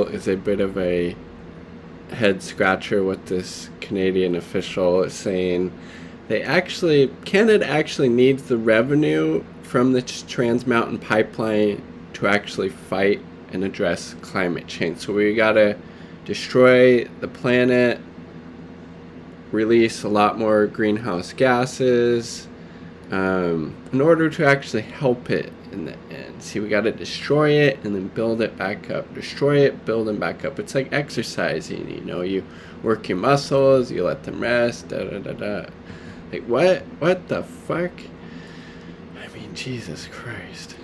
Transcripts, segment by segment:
is a bit of a head scratcher with this Canadian official saying Canada actually needs the revenue from the Trans Mountain Pipeline to actually fight and address climate change. So we gotta destroy the planet, release a lot more greenhouse gases in order to actually help it in the end. See, we gotta destroy it and then build it back up. Destroy it, build them back up. It's like exercising, you work your muscles, you let them rest, Like, what the fuck? I mean, Jesus Christ.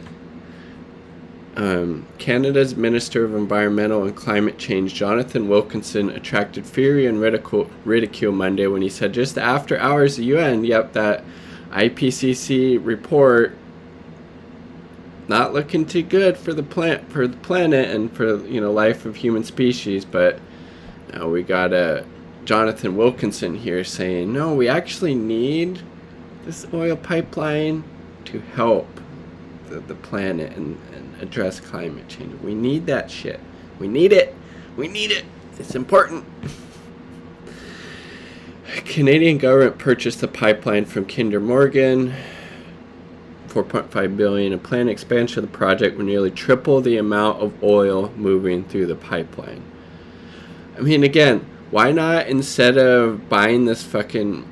Canada's Minister of Environmental and Climate Change, Jonathan Wilkinson, attracted fury and ridicule Monday when he said just after hours the UN, that IPCC report not looking too good for the planet and for life of human species, but now we got Jonathan Wilkinson here saying, no, we actually need this oil pipeline to help the planet and address climate change. We need that shit. We need it. It's important. Canadian government purchased the pipeline from Kinder Morgan, $4.5 billion. A planned expansion of the project would nearly triple the amount of oil moving through the pipeline. I mean, again, why not, instead of buying this fucking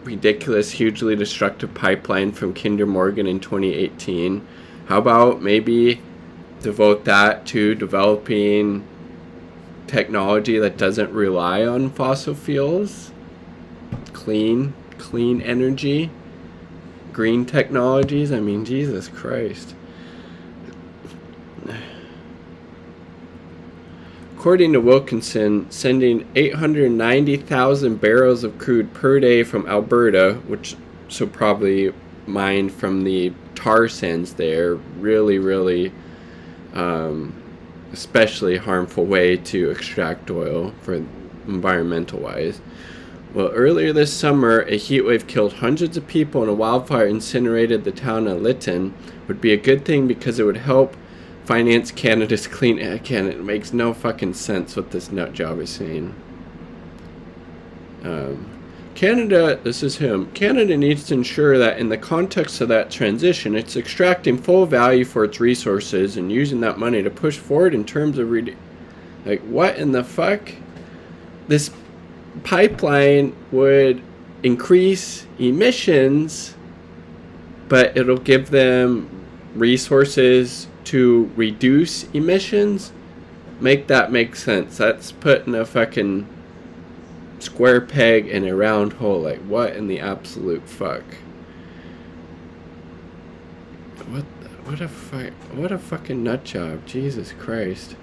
ridiculous, hugely destructive pipeline from Kinder Morgan in 2018, how about maybe devote that to developing technology that doesn't rely on fossil fuels? Clean energy, green technologies. I mean, Jesus Christ. According to Wilkinson, sending 890,000 barrels of crude per day from Alberta, which so probably mined from the tar sands there, really especially harmful way to extract oil for environmental wise. Well, earlier this summer, a heat wave killed hundreds of people and a wildfire incinerated the town of Lytton. Would be a good thing because it would help finance Canada's clean air. Again, it makes no fucking sense what this nut job is saying. Canada, this is him. Canada needs to ensure that in the context of that transition, it's extracting full value for its resources and using that money to push forward in terms of like, what in the fuck? This pipeline would increase emissions, but it'll give them resources to reduce emissions. Make that make sense. That's putting a fucking square peg in a round hole. Like, what in the absolute fuck? What a fucking nut job. Jesus Christ.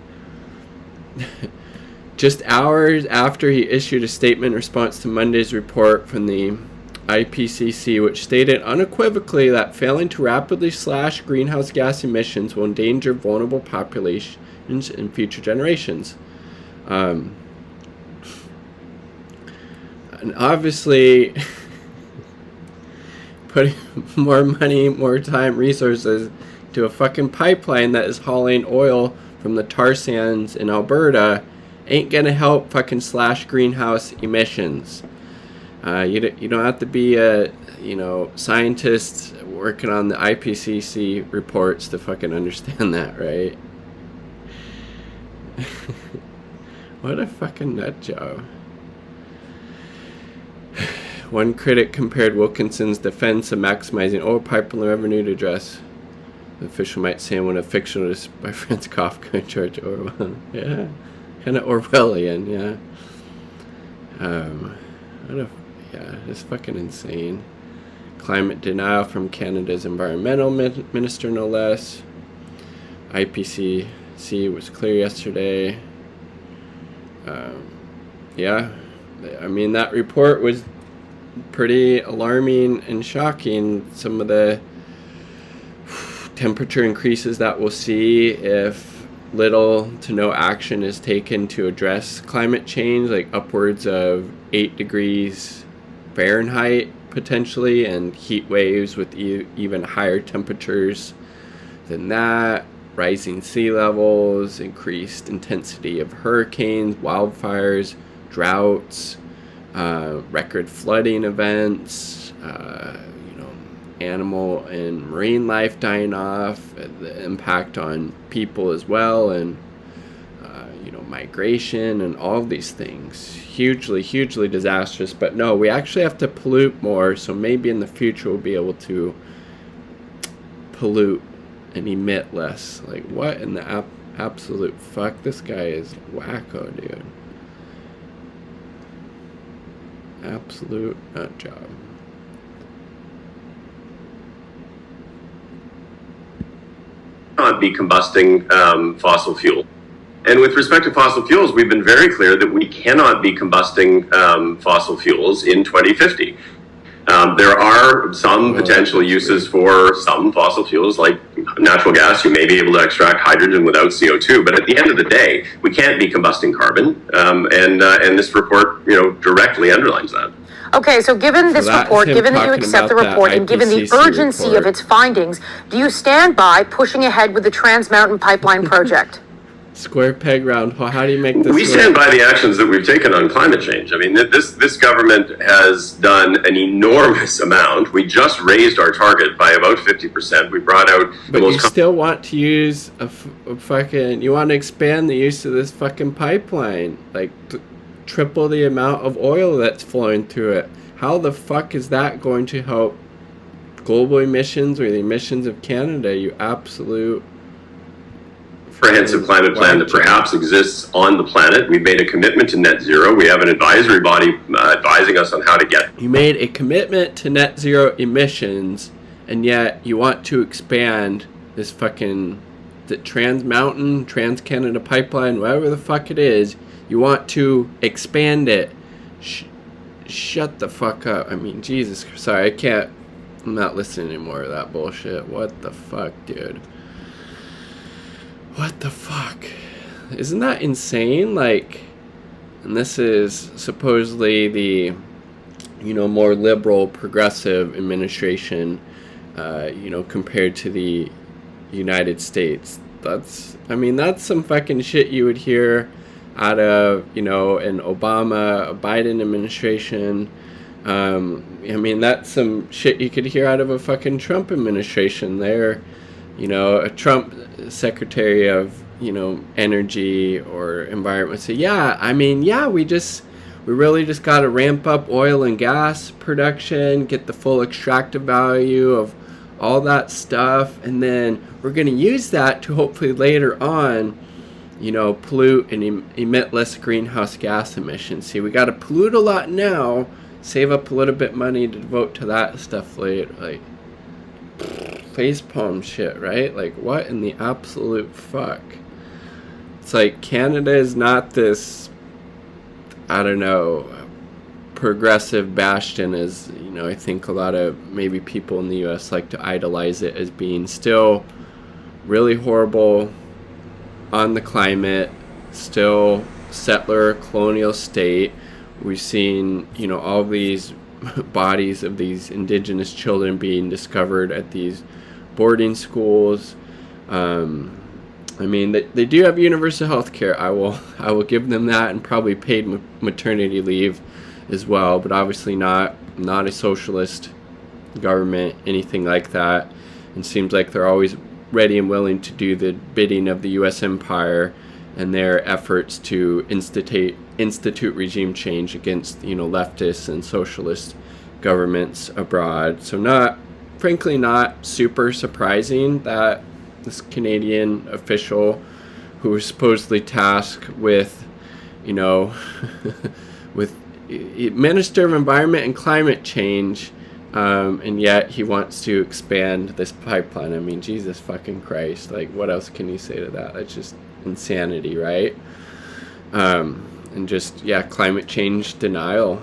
Just hours after he issued a statement in response to Monday's report from the IPCC, which stated unequivocally that failing to rapidly slash greenhouse gas emissions will endanger vulnerable populations in future generations. And obviously, putting more money, more time, resources to a fucking pipeline that is hauling oil from the tar sands in Alberta ain't gonna help fucking slash greenhouse emissions. You don't have to be a scientist working on the IPCC reports to fucking understand that, right? What a fucking nut job. One critic compared Wilkinson's defense of maximizing oil pipeline revenue to address the official might say when a fictionalist by Franz Kafka and George Orwell. Yeah, kind of Orwellian, yeah. It's fucking insane. Climate denial from Canada's environmental minister, no less. IPCC was clear yesterday. I mean, that report was pretty alarming and shocking. Some of the temperature increases that we'll see if little to no action is taken to address climate change, like upwards of 8 degrees Fahrenheit potentially, and heat waves with even higher temperatures than that, rising sea levels, increased intensity of hurricanes, wildfires, droughts, record flooding events, animal and marine life dying off, the impact on people as well, and migration and all of these things. Hugely disastrous. But no, we actually have to pollute more, so maybe in the future we'll be able to pollute and emit less. Like, what in the absolute fuck? This guy is wacko, dude. Absolute nut job. Not be combusting fossil fuel. And with respect to fossil fuels, we've been very clear that we cannot be combusting fossil fuels in 2050. There are some potential uses for some fossil fuels, like natural gas. You may be able to extract hydrogen without CO2, but at the end of the day, we can't be combusting carbon. And this report, directly underlines that. Okay, so given this report, given that you accept the report, and given the urgency of its findings, do you stand by pushing ahead with the Trans Mountain Pipeline project? Square peg round hole. How do you make this? We stand by the actions that we've taken on climate change. I mean, this government has done an enormous amount. We just raised our target by about 50%. We brought out but you still want to use a fucking. You want to expand the use of this fucking pipeline, like triple the amount of oil that's flowing through it. How the fuck is that going to help global emissions or the emissions of Canada? You absolute comprehensive climate plan that perhaps exists on the planet. We've made a commitment to net zero. We have an advisory body advising us on how to get. You made a commitment to net zero emissions, and yet you want to expand this fucking the Trans Mountain, Trans Canada Pipeline, whatever the fuck it is. You want to expand it. Shut the fuck up. I mean, Jesus. Sorry, I can't. I'm not listening anymore to that bullshit. What the fuck, dude? What the fuck? Isn't that insane? Like, and this is supposedly the, more liberal, progressive administration, compared to the United States. That's some fucking shit you would hear out of, an Obama, a Biden administration. That's some shit you could hear out of a fucking Trump administration. They're, a Trump secretary of, energy or environment say, we really just got to ramp up oil and gas production, get the full extractive value of all that stuff, and then we're going to use that to hopefully later on, pollute and emit less greenhouse gas emissions. See, we got to pollute a lot now, save up a little bit money to devote to that stuff later. Like, facepalm shit, right? Like, what in the absolute fuck? It's like Canada is not this, progressive bastion as, I think a lot of maybe people in the US like to idolize it as being still really horrible on the climate, still settler colonial state. We've seen, all these bodies of these indigenous children being discovered at these boarding schools. They do have universal health care. I will give them that, and probably paid maternity leave as well, but obviously not a socialist government, anything like that. And seems like they're always ready and willing to do the bidding of the US empire and their efforts to institute regime change against, leftist and socialist governments abroad. So frankly not super surprising that this Canadian official who was supposedly tasked with, with Minister of Environment and Climate Change, and yet he wants to expand this pipeline. I mean, Jesus fucking Christ. Like, what else can you say to that? That's just insanity, right? And just, climate change denial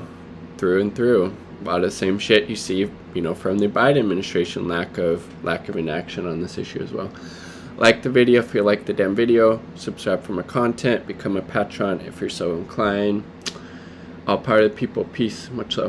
through and through. A lot of the same shit you see, from the Biden administration, lack of inaction on this issue as well. Like the video if you like the damn video. Subscribe for more content. Become a patron if you're so inclined. All part of the people. Peace. Much love.